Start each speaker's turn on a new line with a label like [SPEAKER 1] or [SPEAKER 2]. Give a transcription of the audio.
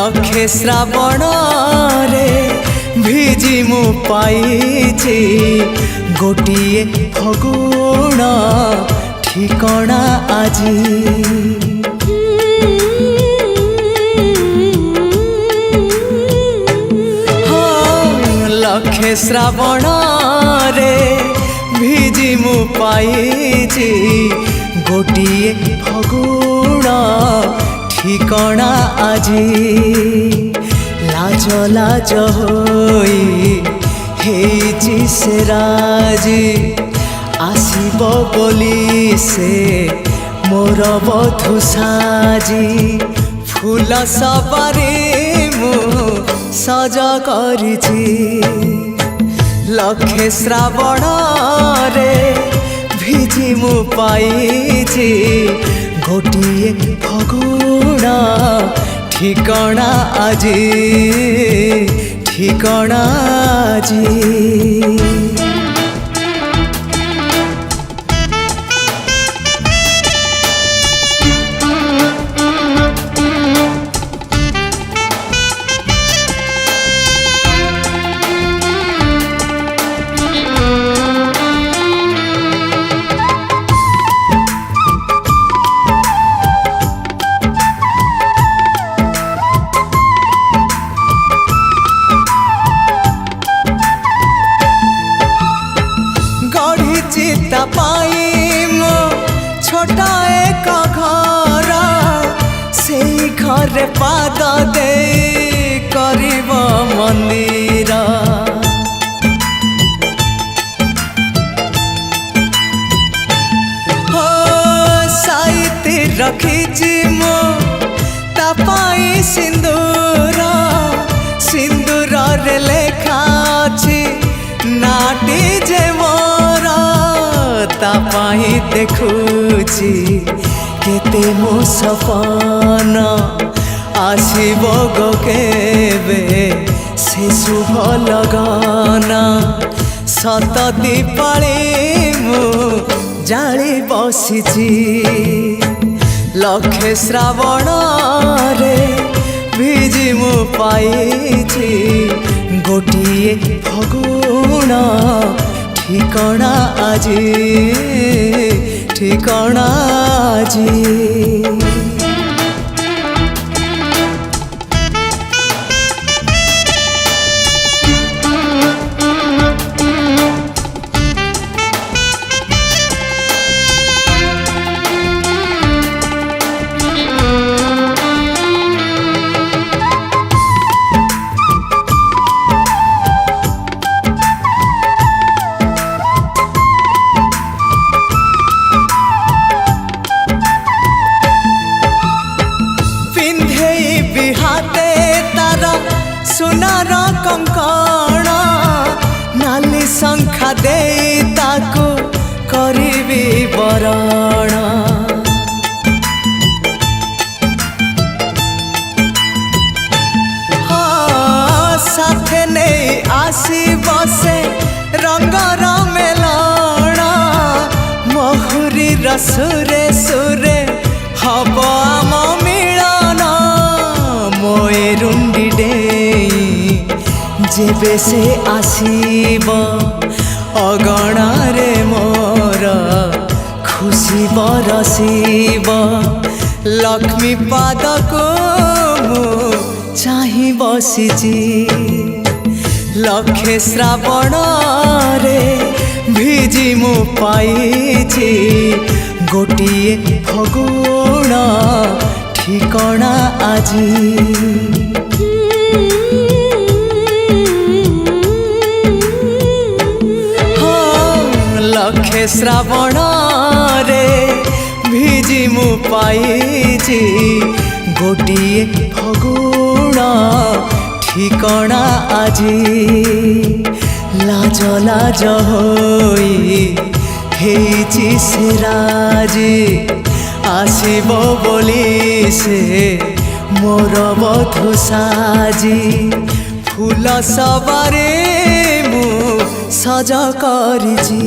[SPEAKER 1] लक्षे श्रावण रे भिजी मु पाइछि गोटिए फगुण ठिकणा आजी। लक्षे श्रावण रे भिजी मु पाइछि गोटिए फगुण ठिकणा आजी। लाज लाज होई हेइछि से राजी आसिब बोली से मोर बधु साजी। फूल सबारी मु सज करिछि लक्षे श्रावण रे भिजी मु पाइछि गोटिए फगुण ठिकणा आजी ठिकणा आजी। चिता पाई मो छोटा एक घर से घर पाद दे करिब मंदिर। हो साइती रखिछि मो तापाई सिंदूर सिंदूर रे लेखा अछि नाटी जे तापाई देखुछि केते मो सपन आसिब गो केबे से शुभ लगन। सत दीपाली मु जाली बसिछि लक्षे श्रावण रे भिजी मु पाइछि गोटिए फगुण ठिकणा आजी ठिकणा आजी। सुनार कंकण नाली शंखा दे ताकू करिबी बरण। हाँ साथे नहीं आसी बसे रंगर मेलण महुरी सुरे सुरे हब आम मिलन। मोए रुंडी जेबे से आसीब अगणारे मोर खुशी बरसीब लक्ष्मी पाद को मु चाहि बसिछि लक्षे श्रावण रे भिजी मु पाइछि गोटिए फगुण ठिकणा आजी। लक्षे श्रावण रे भिजी मु पाइछि गोटिए फगुण ठिकणा आजी। लाज लाज होई हेइछि से राजी आसिब बोली से मोर बधु साजी। फूल सबारे मु सज करिछि।